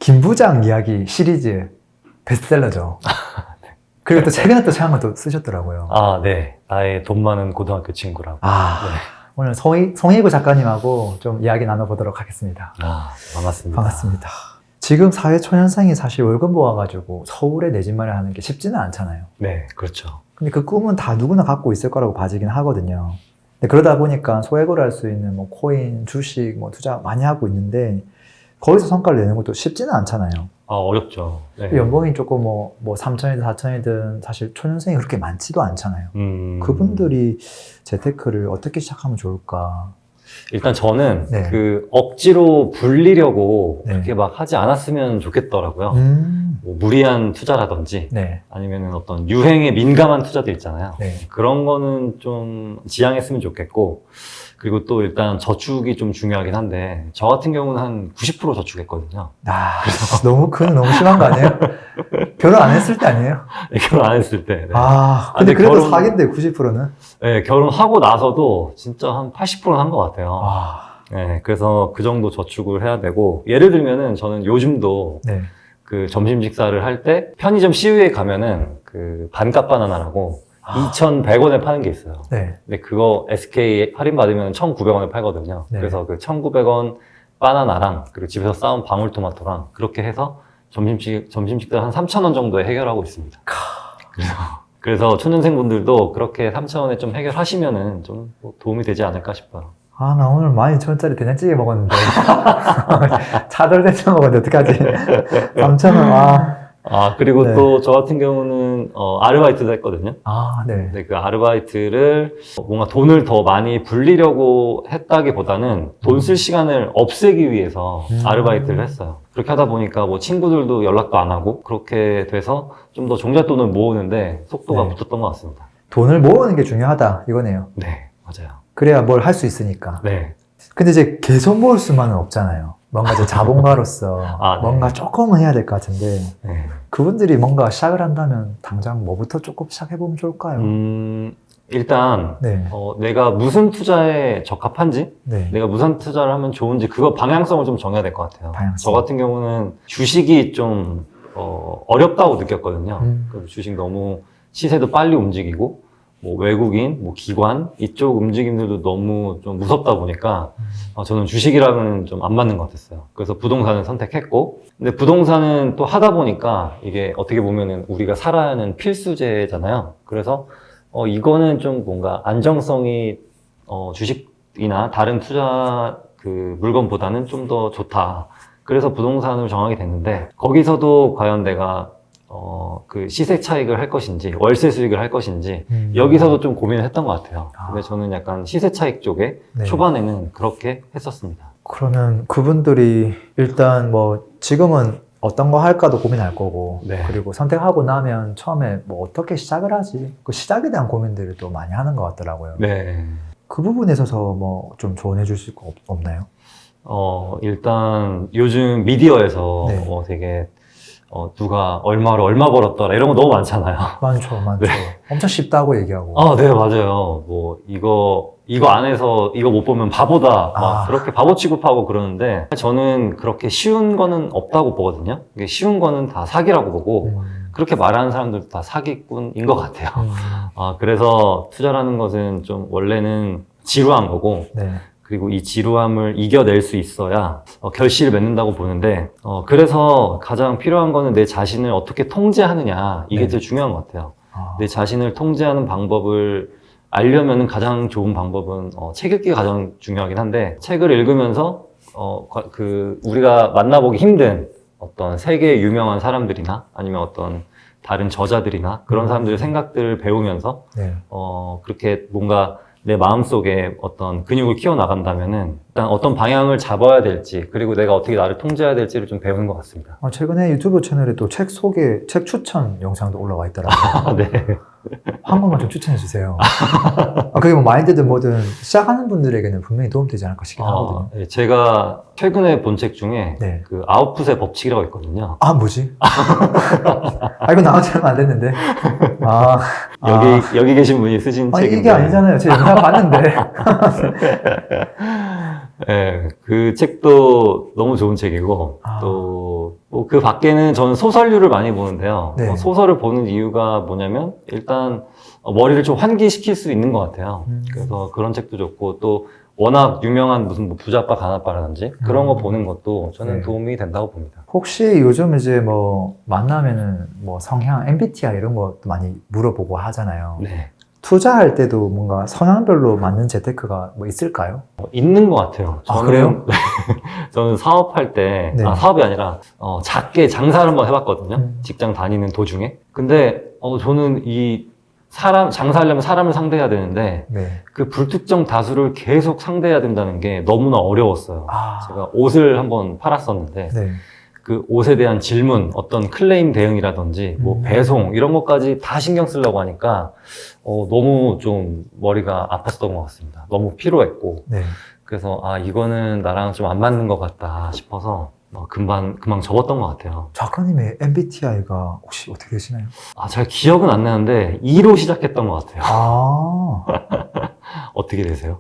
김 부장 이야기 시리즈 베스트셀러죠. 그리고 또 최근에 또 책 한 번 또 쓰셨더라고요. 아, 네. 나의 돈 많은 고등학교 친구라고. 네. 오늘 송혜구 작가님하고 좀 이야기 나눠보도록 하겠습니다. 반갑습니다. 반갑습니다. 지금 사회초년생이 사실 월급 모아가지고 서울에 내 집 마련하는 게 쉽지는 않잖아요. 네, 그렇죠. 근데 그 꿈은 다 누구나 갖고 있을 거라고 봐지긴 하거든요. 근데 그러다 보니까 소액으로 할 수 있는 뭐 코인, 주식, 뭐 투자 많이 하고 있는데 거기서 성과를 내는 것도 쉽지는 않잖아요. 어렵죠. 네. 연봉이 조금 뭐 3천이든 4천이든 사실 초년생이 그렇게 많지도 않잖아요. 그분들이 재테크를 어떻게 시작하면 좋을까? 일단 저는 네. 그 억지로 불리려고 네. 그렇게 막 하지 않았으면 좋겠더라고요. 뭐 무리한 투자라든지 네. 아니면 어떤 유행에 민감한 투자들 있잖아요. 네. 그런 거는 좀 지양했으면 좋겠고, 그리고 또 일단 저축이 좀 중요하긴 한데 저 같은 경우는 한 90% 저축했거든요. 너무 심한 거 아니에요? 결혼 안 했을 때 아니에요? 결혼 안 했을 때. 네. 근데 그래도 사기인데 90%는? 네, 결혼하고 나서도 진짜 한 80%는 한 것 같아요. 네, 그래서 그 정도 저축을 해야 되고, 예를 들면은 저는 요즘도 네. 그 점심 식사를 할 때 편의점 CU에 가면은 그 반값 바나나라고 2,100원에 파는 게 있어요. 네. 근데 그거 SK 할인 받으면 1,900원에 팔거든요. 네. 그래서 그 1,900원 바나나랑 그리고 집에서 싸운 방울토마토랑 그렇게 해서 점심 식사 한 3,000원 정도에 해결하고 있습니다. 그래서 초년생분들도 그렇게 3,000원에 좀 해결하시면은 좀 도움이 되지 않을까 싶어요. 나 오늘 12,000원짜리 된장찌개 먹었는데. 차돌된장 먹었는데 어떡하지? 3,000원, 그리고 네. 또 저 같은 경우는 아르바이트도 했거든요. 네. 근데 그 아르바이트를 뭔가 돈을 더 많이 불리려고 했다기보다는 돈 쓸 시간을 없애기 위해서 아르바이트를 했어요. 그렇게 하다 보니까 뭐 친구들도 연락도 안 하고 그렇게 돼서 좀 더 종잣돈을 모으는데 속도가 네. 붙었던 것 같습니다. 돈을 모으는 게 중요하다, 이거네요. 네, 맞아요. 그래야 뭘 할 수 있으니까. 네. 근데 이제 계속 모을 수만은 없잖아요. 뭔가 이제 자본가로서 네. 뭔가 조금은 해야 될 것 같은데 네. 그분들이 뭔가 시작을 한다면 당장 뭐부터 조금 시작해보면 좋을까요? 일단 네. 내가 무슨 투자에 적합한지, 네. 내가 무슨 투자를 하면 좋은지 그거 방향성을 좀 정해야 될 것 같아요. 방향성. 저 같은 경우는 주식이 좀 어렵다고 느꼈거든요. 그 주식 너무 시세도 빨리 움직이고 뭐 외국인, 뭐 기관 이쪽 움직임들도 너무 좀 무섭다 보니까 저는 주식이랑은 좀 안 맞는 것 같았어요. 그래서 부동산을 선택했고, 근데 부동산은 또 하다 보니까 이게 어떻게 보면은 우리가 살아야 하는 필수제잖아요. 그래서 이거는 좀 뭔가 안정성이 주식이나 다른 투자 그 물건보다는 좀 더 좋다. 그래서 부동산을 정하게 됐는데, 거기서도 과연 내가 그 시세 차익을 할 것인지 월세 수익을 할 것인지 여기서도 좀 고민을 했던 것 같아요. 근데 저는 약간 시세 차익 쪽에 네. 초반에는 그렇게 했었습니다. 그러면 그분들이 일단 뭐 지금은 어떤 거 할까도 고민할 거고, 네. 그리고 선택하고 나면 처음에 뭐 어떻게 시작을 하지? 그 시작에 대한 고민들을 또 많이 하는 것 같더라고요. 네. 그 부분에 있어서 뭐 좀 조언해 주실 거 없나요? 일단 요즘 미디어에서 네. 되게 누가 얼마 벌었더라 이런 거 너무 많잖아요. 많죠. 네. 엄청 쉽다고 얘기하고. 네, 맞아요. 뭐 이거 안 해서 이거 못 보면 바보다 막 그렇게 바보 취급하고 그러는데, 저는 그렇게 쉬운 거는 없다고 보거든요. 이게 쉬운 거는 다 사기라고 보고 그렇게 말하는 사람들도 다 사기꾼인 것 같아요. 그래서 투자라는 것은 좀 원래는 지루한 거고, 네. 그리고 이 지루함을 이겨낼 수 있어야 결실을 맺는다고 보는데, 그래서 가장 필요한 거는 내 자신을 어떻게 통제하느냐, 이게 네. 제일 중요한 것 같아요. 내 자신을 통제하는 방법을 알려면 가장 좋은 방법은 책 읽기가 가장 중요하긴 한데, 책을 읽으면서 우리가 만나보기 힘든 어떤 세계의 유명한 사람들이나 아니면 어떤 다른 저자들이나 그런 사람들의 생각들을 배우면서 네. 그렇게 뭔가 내 마음속에 어떤 근육을 키워나간다면은 일단 어떤 방향을 잡아야 될지, 그리고 내가 어떻게 나를 통제해야 될지를 좀 배우는 것 같습니다. 최근에 유튜브 채널에 또 책 소개, 책 추천 영상도 올라와 있더라고요. 네. 한 권만 좀 추천해 주세요. 그게 뭐 마인드든 뭐든 시작하는 분들에게는 분명히 도움되지 않을까 싶긴 하거든요. 네. 제가 최근에 본 책 중에 네. 그 아웃풋의 법칙이라고 있거든요. 뭐지? 이거 나한테 하면 안 됐는데. 여기 계신 분이 쓰신 책인데. 이게 아니잖아요. 제 영상 봤는데. 네, 그 책도 너무 좋은 책이고, 또 그 밖에는 저는 소설류를 많이 보는데요. 네. 소설을 보는 이유가 뭐냐면 일단 머리를 좀 환기시킬 수 있는 것 같아요. 그래서 그런 책도 좋고 또 워낙 유명한 무슨 뭐 부자빠 가나빠라든지 그런 거 보는 것도 저는 네. 도움이 된다고 봅니다. 혹시 요즘 이제 뭐 만나면은 뭐 성향, MBTI 이런 것도 많이 물어보고 하잖아요. 네. 투자할 때도 뭔가 성향별로 맞는 재테크가 뭐 있을까요? 있는 것 같아요. 아, 그래요? 저는 사업할 때, 네. 사업이 아니라, 작게 장사를 한번 해봤거든요. 음. 직장 다니는 도중에. 근데, 저는 장사하려면 사람을 상대해야 되는데, 네. 그 불특정 다수를 계속 상대해야 된다는 게 너무나 어려웠어요. 아, 제가 옷을 한번 팔았었는데, 네. 그 옷에 대한 질문, 어떤 클레임 대응이라든지, 뭐 배송, 이런 것까지 다 신경 쓰려고 하니까, 너무 좀 머리가 아팠던 것 같습니다. 너무 피로했고, 네. 그래서, 이거는 나랑 좀 안 맞는 것 같다 싶어서, 금방 접었던 것 같아요. 작가님의 MBTI가 혹시 어떻게 되시나요? 잘 기억은 안 나는데, 2로 시작했던 것 같아요. 아, 어떻게 되세요?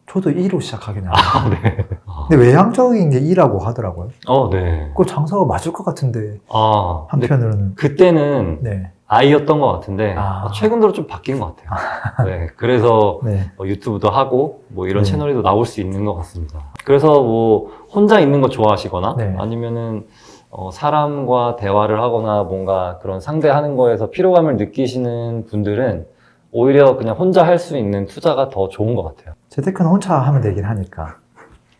저도 E로 시작하긴 해요. 네. 근데 외향적인 게 E라고 하더라고요. 네. 그거 장사가 맞을 것 같은데, 근데 한편으로는. 그때는 네. I였던 것 같은데, 아. 최근 들어 좀 바뀐 것 같아요. 네. 그래서, 네. 유튜브도 하고 뭐 이런 네. 채널에도 나올 수 있는 것 같습니다. 그래서 뭐 혼자 있는 거 좋아하시거나 네. 아니면은 사람과 대화를 하거나 뭔가 그런 상대하는 거에서 피로감을 느끼시는 분들은 오히려 그냥 혼자 할 수 있는 투자가 더 좋은 것 같아요. 재테크는 혼자 하면 되긴 하니까.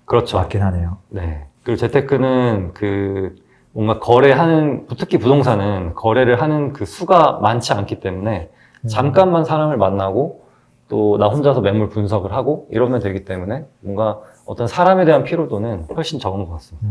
그렇죠. 맞긴 하네요. 네. 그리고 재테크는 뭔가 거래하는, 특히 부동산은 거래를 하는 그 수가 많지 않기 때문에 잠깐만 사람을 만나고 또 나 혼자서 매물 분석을 하고 이러면 되기 때문에 뭔가 어떤 사람에 대한 피로도는 훨씬 적은 것 같습니다.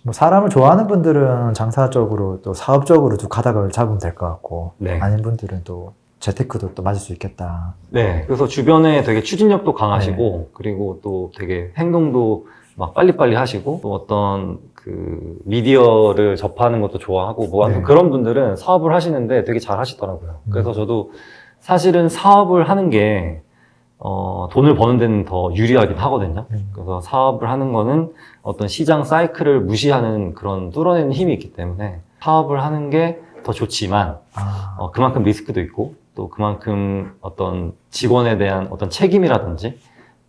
뭐 사람을 좋아하는 분들은 장사적으로 또 사업적으로 두 가닥을 잡으면 될 것 같고, 네. 아닌 분들은 또 재테크도 또 맞을 수 있겠다. 네. 그래서 주변에 되게 추진력도 강하시고 그리고 또 되게 행동도 막 빨리빨리 하시고 또 어떤 그 미디어를 접하는 것도 좋아하고 뭐 아무튼 네. 그런 분들은 사업을 하시는데 되게 잘 하시더라고요. 그래서 저도 사실은 사업을 하는 게 돈을 버는 데는 더 유리하긴 하거든요. 그래서 사업을 하는 거는 어떤 시장 사이클을 무시하는 그런 뚫어내는 힘이 있기 때문에 사업을 하는 게 더 좋지만 그만큼 리스크도 있고 또 그만큼 어떤 직원에 대한 어떤 책임이라든지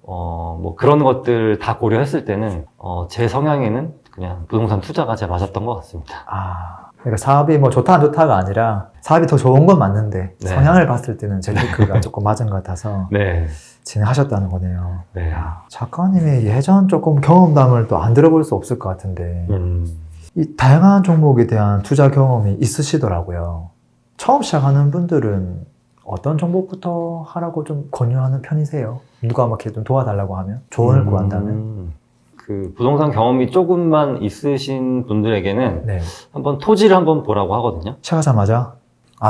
뭐 그런 것들 다 고려했을 때는 제 성향에는 그냥 부동산 투자가 제일 맞았던 것 같습니다. 그러니까 사업이 뭐 좋다 안 좋다가 아니라 사업이 더 좋은 건 맞는데 네. 성향을 봤을 때는 재테크가 조금 맞은 것 같아서 네. 진행하셨다는 거네요. 네. 작가님의 예전 조금 경험담을 또 안 들어볼 수 없을 것 같은데 이 다양한 종목에 대한 투자 경험이 있으시더라고요. 처음 시작하는 분들은 어떤 종목부터 하라고 좀 권유하는 편이세요? 누가 막 이렇게 좀 도와달라고 하면? 조언을 구한다면? 그 부동산 경험이 조금만 있으신 분들에게는 네. 한번 토지를 한번 보라고 하거든요. 시작하자마자?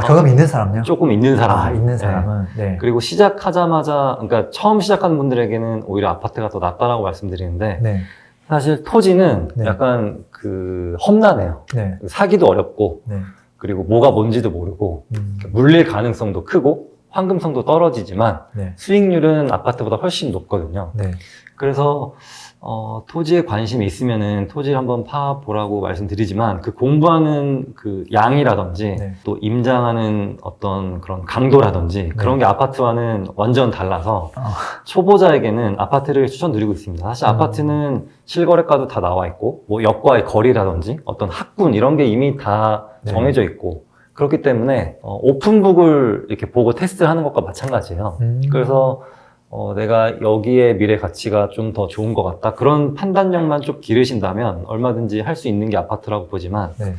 경험 있는 사람요? 조금 있는 사람. 있는 사람은? 네. 그리고 시작하자마자, 그러니까 처음 시작하는 분들에게는 오히려 아파트가 더 낫다라고 말씀드리는데, 네. 사실 토지는 네. 약간 험난해요. 네. 사기도 어렵고, 네. 그리고 뭐가 뭔지도 모르고, 물릴 가능성도 크고, 황금성도 떨어지지만, 네. 수익률은 아파트보다 훨씬 높거든요. 네. 그래서, 토지에 관심이 있으면은 토지를 한번 파보라고 말씀드리지만 그 공부하는 그 양이라든지 네. 또 임장하는 어떤 그런 강도라든지 그런 게 아파트와는 완전 달라서 초보자에게는 아파트를 추천드리고 있습니다. 사실 아파트는 실거래가도 다 나와 있고 뭐 역과의 거리라든지 어떤 학군 이런 게 이미 다 정해져 있고 그렇기 때문에 오픈북을 이렇게 보고 테스트를 하는 것과 마찬가지예요. 그래서 내가 여기에 미래 가치가 좀 더 좋은 것 같다. 그런 판단력만 좀 기르신다면 얼마든지 할 수 있는 게 아파트라고 보지만 네.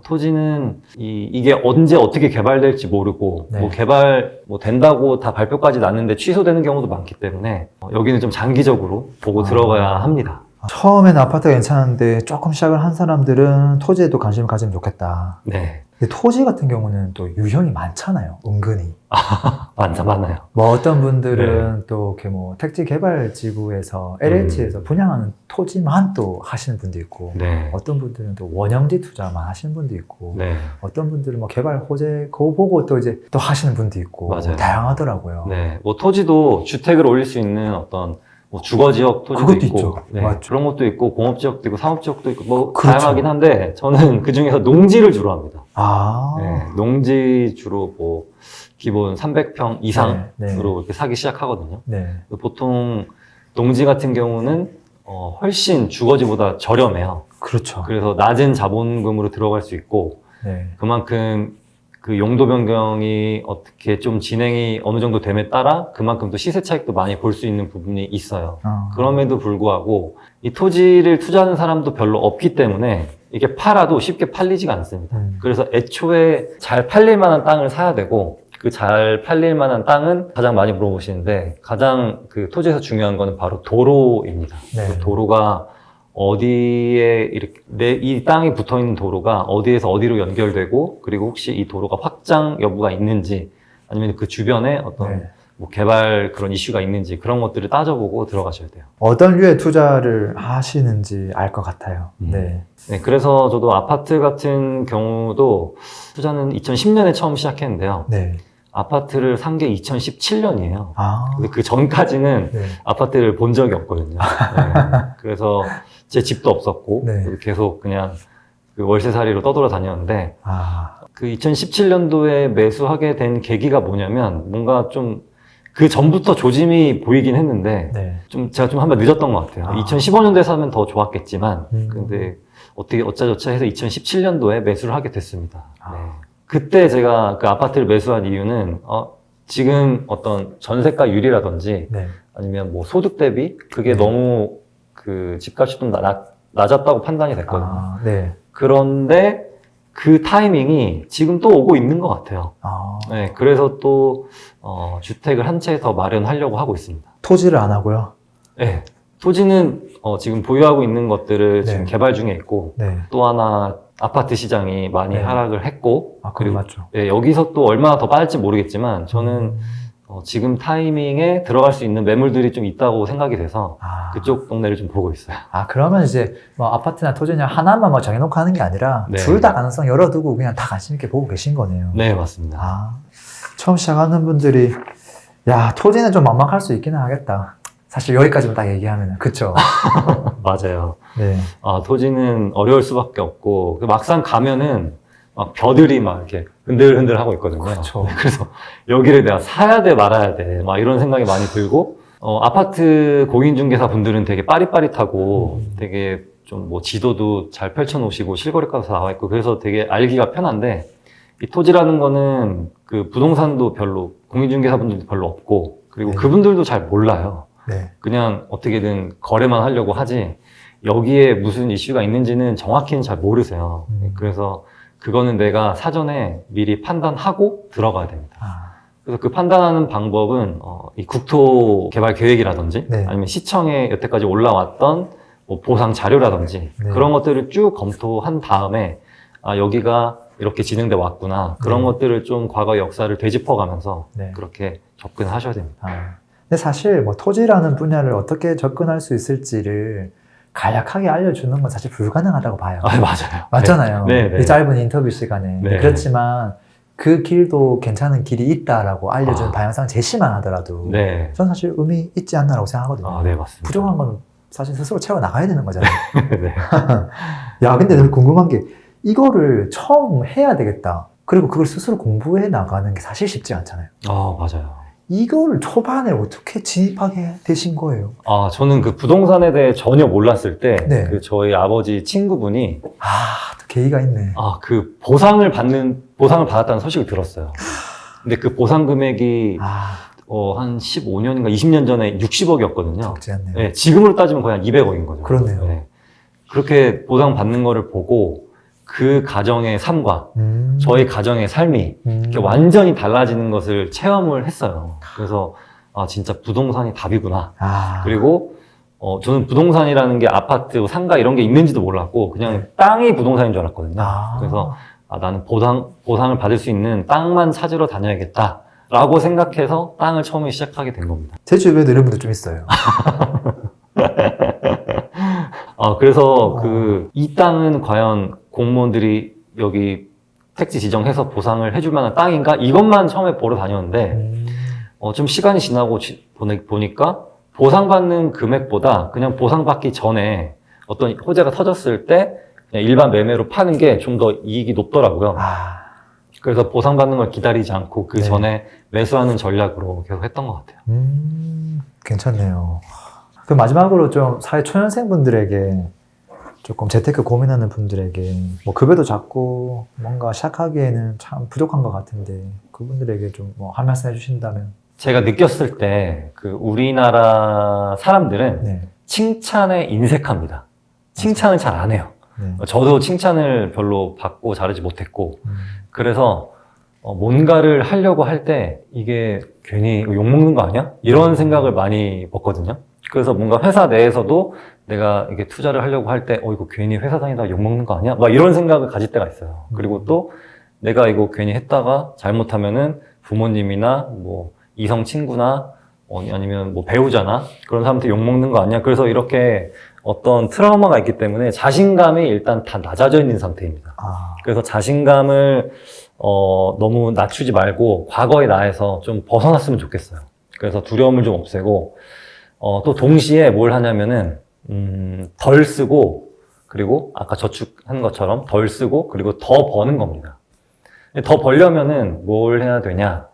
토지는 이게 언제 어떻게 개발될지 모르고 네. 뭐 개발 뭐 된다고 다 발표까지 났는데 취소되는 경우도 많기 때문에 여기는 좀 장기적으로 보고 들어가야 합니다. 처음에는 아파트가 괜찮은데 조금 시작을 한 사람들은 토지에도 관심을 가지면 좋겠다. 네. 근데 토지 같은 경우는 또 유형이 많잖아요. 은근히. 많아요. 뭐 어떤 분들은 또 이렇게 뭐 택지 개발 지구에서 LH에서 분양하는 토지만 또 하시는 분도 있고, 네. 어떤 분들은 또 원형지 투자만 하시는 분도 있고, 네. 어떤 분들은 뭐 개발 호재 그거 보고 또 이제 또 하시는 분도 있고, 맞아요. 다양하더라고요. 네. 뭐 토지도 주택을 올릴 수 있는 어떤 뭐 주거지역 토지도 그것도 있고, 있죠. 네, 맞죠. 그런 것도 있고, 공업지역도 있고, 사업지역도 있고, 뭐 그렇죠. 다양하긴 한데 저는 그 중에서 농지를 주로 합니다. 아. 네, 농지 주로 뭐 기본 300평 이상으로 네. 이렇게 사기 시작하거든요. 네. 보통 농지 같은 경우는 훨씬 주거지보다 저렴해요. 그렇죠. 그래서 낮은 자본금으로 들어갈 수 있고 네. 그만큼 그 용도 변경이 어떻게 좀 진행이 어느 정도 됨에 따라 그만큼 또 시세 차익도 많이 볼 수 있는 부분이 있어요. 그럼에도 불구하고 이 토지를 투자하는 사람도 별로 없기 때문에 이게 팔아도 쉽게 팔리지가 않습니다. 그래서 애초에 잘 팔릴 만한 땅을 사야 되고 그 잘 팔릴 만한 땅은 가장 많이 물어보시는데 가장 그 토지에서 중요한 거는 바로 도로입니다. 네. 그 도로가 어디에 이렇게 이 땅이 붙어 있는 도로가 어디에서 어디로 연결되고 그리고 혹시 이 도로가 확장 여부가 있는지 아니면 그 주변에 어떤 네. 뭐 개발 그런 이슈가 있는지 그런 것들을 따져보고 들어가셔야 돼요. 어떤 류의 투자를 하시는지 알 것 같아요. 네. 네, 그래서 저도 아파트 같은 경우도 투자는 2010년에 처음 시작했는데요. 네. 아파트를 산 게 2017년이에요. 아. 근데 그 전까지는 네. 아파트를 본 적이 없거든요. 네. 그래서 제 집도 없었고 네. 계속 그냥 그 월세살이로 떠돌아 다녔는데 아. 그 2017년도에 매수하게 된 계기가 뭐냐면 뭔가 좀 그 전부터 조짐이 보이긴 했는데 네. 제가 좀 한번 늦었던 것 같아요. 아. 2015년도에 사면 더 좋았겠지만 근데 음. 어쩌저쩌 해서 2017년도에 매수를 하게 됐습니다. 아. 네. 그때 제가 그 아파트를 매수한 이유는 지금 어떤 전세가율이라든지 네. 아니면 뭐 소득 대비 그게 네. 너무 그 집값이 좀 낮았다고 판단이 됐거든요. 아. 네. 그런데 그 타이밍이 지금 또 오고 있는 것 같아요. 아. 네, 그래서 또 주택을 한 채 더 마련하려고 하고 있습니다. 토지를 안 하고요. 네, 토지는 지금 보유하고 있는 것들을 지금 네. 개발 중에 있고 네. 또 하나 아파트 시장이 많이 네. 하락을 했고 아, 그거 맞죠. 네, 여기서 또 얼마나 더 빠질지 모르겠지만 저는 지금 타이밍에 들어갈 수 있는 매물들이 좀 있다고 생각이 돼서 아. 그쪽 동네를 좀 보고 있어요. 아, 그러면 이제 뭐 아파트나 토지냐 하나만 뭐 정해놓고 하는 게 아니라 네. 둘 다 가능성 열어두고 그냥 다 관심 있게 보고 계신 거네요. 네, 맞습니다. 아, 처음 시작하는 분들이 야, 토지는 좀 막막할 수 있기는 하겠다. 사실 여기까지만 딱 얘기하면 그쵸? 맞아요. 네. 토지는 어려울 수밖에 없고 막상 가면은 막 벼들이 막 이렇게 흔들흔들 하고 있거든요. 그렇죠. 그래서 여기를 내가 사야 돼 말아야 돼 막 이런 생각이 많이 들고 아파트 공인중개사 분들은 되게 빠릿빠릿하고 되게 좀 뭐 지도도 잘 펼쳐놓으시고 실거래가도 다 나와 있고 그래서 되게 알기가 편한데 이 토지라는 거는 그 부동산도 별로 공인중개사 분들도 별로 없고 그리고 네. 그분들도 잘 몰라요. 네. 그냥 어떻게든 거래만 하려고 하지 여기에 무슨 이슈가 있는지는 정확히는 잘 모르세요. 그래서 그거는 내가 사전에 미리 판단하고 들어가야 됩니다. 아, 그래서 그 판단하는 방법은 이 국토 개발 계획이라든지 네. 아니면 시청에 여태까지 올라왔던 뭐 보상 자료라든지 네. 그런 것들을 쭉 검토한 다음에 여기가 이렇게 진행돼 왔구나 그런 네. 것들을 좀 과거 역사를 되짚어가면서 네. 그렇게 접근하셔야 됩니다. 아. 근데 사실 뭐 토지라는 분야를 어떻게 접근할 수 있을지를 간략하게 알려주는 건 사실 불가능하다고 봐요. 맞아요. 맞잖아요. 네, 네. 이 짧은 인터뷰 시간에. 네. 그렇지만 그 길도 괜찮은 길이 있다라고 알려주는 아. 방향성 제시만 하더라도 네. 전 사실 의미 있지 않나라고 생각하거든요. 네, 맞습니다. 부족한 건 사실 스스로 채워 나가야 되는 거잖아요. 네. 야, 근데 내가 궁금한 게 이거를 처음 해야 되겠다. 그리고 그걸 스스로 공부해 나가는 게 사실 쉽지 않잖아요. 맞아요. 이거를 초반에 어떻게 진입하게 되신 거예요? 저는 그 부동산에 대해 전혀 몰랐을 때, 네. 그 저희 아버지 친구분이, 아, 또 계기가 있네. 그 보상을 받았다는 소식을 들었어요. 근데 그 보상 금액이, 한 15년인가 20년 전에 60억이었거든요. 적지 않네요. 네, 지금으로 따지면 거의 한 200억인 거죠. 그렇네요. 네. 그렇게 보상 받는 거를 보고, 그 가정의 삶과 저희 가정의 삶이 이렇게 완전히 달라지는 것을 체험을 했어요. 그래서 진짜 부동산이 답이구나. 그리고 저는 부동산이라는 게 아파트, 상가 이런 게 있는지도 몰랐고 그냥 땅이 부동산인 줄 알았거든요. 그래서 나는 보상을 받을 수 있는 땅만 찾으러 다녀야겠다라고 생각해서 땅을 처음에 시작하게 된 겁니다. 제 주변에 이런 분들 좀 있어요. 그래서 이 땅은 과연 공무원들이 여기 택지 지정해서 보상을 해줄 만한 땅인가? 이것만 처음에 보러 다녔는데, 좀 시간이 지나고 보니까 보상받는 금액보다 그냥 보상받기 전에 어떤 호재가 터졌을 때 그냥 일반 매매로 파는 게 좀 더 이익이 높더라고요. 그래서 보상받는 걸 기다리지 않고 그 네. 전에 매수하는 전략으로 계속 했던 것 같아요. 괜찮네요. 그 마지막으로 좀 사회 초년생 분들에게 조금 재테크 고민하는 분들에게 뭐 급여도 작고 뭔가 시작하기에는 참 부족한 것 같은데 그분들에게 좀 뭐 한 말씀 해주신다면. 제가 느꼈을 때 그 우리나라 사람들은 네. 칭찬에 인색합니다. 칭찬을 잘 안 해요. 네. 저도 칭찬을 별로 받고 자르지 못했고 그래서 뭔가를 하려고 할 때 이게 괜히 이거 욕먹는 거 아니야? 이런 생각을 많이 먹거든요. 그래서 뭔가 회사 내에서도 내가 이게 투자를 하려고 할 때 이거 괜히 회사 다니다가 욕먹는 거 아니야? 막 이런 생각을 가질 때가 있어요. 그리고 또 내가 이거 괜히 했다가 잘못하면은 부모님이나 뭐 이성 친구나 아니면 뭐 배우자나 그런 사람한테 욕먹는 거 아니야? 그래서 이렇게 어떤 트라우마가 있기 때문에 자신감이 일단 다 낮아져 있는 상태입니다. 그래서 자신감을 너무 낮추지 말고 과거의 나에서 좀 벗어났으면 좋겠어요. 그래서 두려움을 좀 없애고 또 동시에 뭘 하냐면은 덜 쓰고 그리고 아까 저축한 것처럼 덜 쓰고 그리고 더 버는 겁니다. 더 벌려면은 뭘 해야 되냐?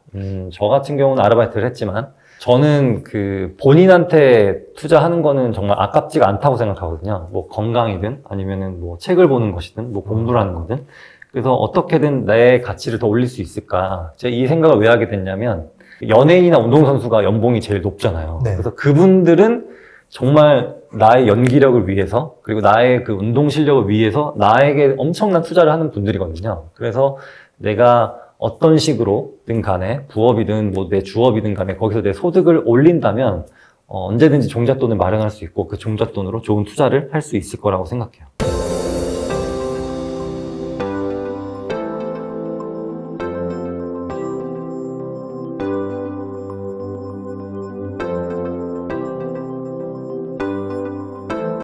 저 같은 경우는 아르바이트를 했지만 저는 그 본인한테 투자하는 거는 정말 아깝지가 않다고 생각하거든요. 뭐 건강이든 아니면은 뭐 책을 보는 것이든 뭐 공부를 하는 거든. 그래서 어떻게든 내 가치를 더 올릴 수 있을까. 제가 이 생각을 왜 하게 됐냐면 연예인이나 운동선수가 연봉이 제일 높잖아요. 네. 그래서 그분들은 정말 나의 연기력을 위해서 그리고 나의 그 운동 실력을 위해서 나에게 엄청난 투자를 하는 분들이거든요. 그래서 내가 어떤 식으로든 간에 부업이든 뭐 내 주업이든 간에 거기서 내 소득을 올린다면 언제든지 종잣돈을 마련할 수 있고 그 종잣돈으로 좋은 투자를 할 수 있을 거라고 생각해요.